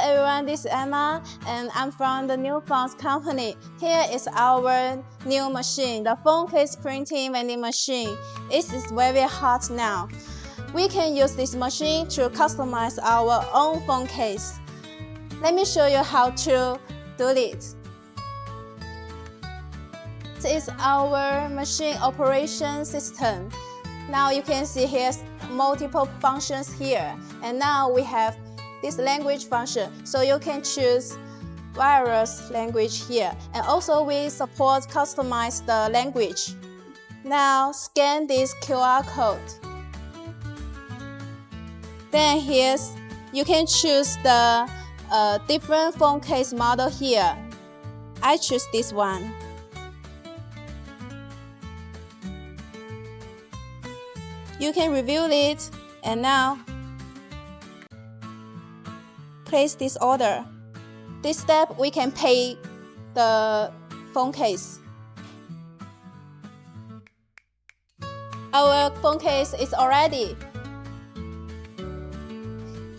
everyone, this is Emma and I'm from the New Phones company. Here is our new machine, the phone case printing vending machine. It is very hot now. We can use this machine to customize our own phone case. Let me show you how to do it. This is our machine operation system. Now you can see here's multiple functions here. And now we have this language function, so you can choose various language here. And also we support customize the language. Now scan this QR code. Then here's, you can choose the different phone case model here. I choose this one. You can review it, and now place this order. This step we can pay the phone case. Our phone case is already.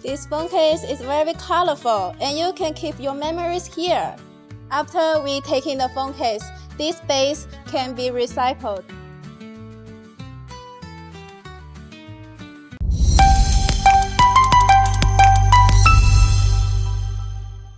This phone case is very colorful and you can keep your memories here. After we take in the phone case, this base can be recycled.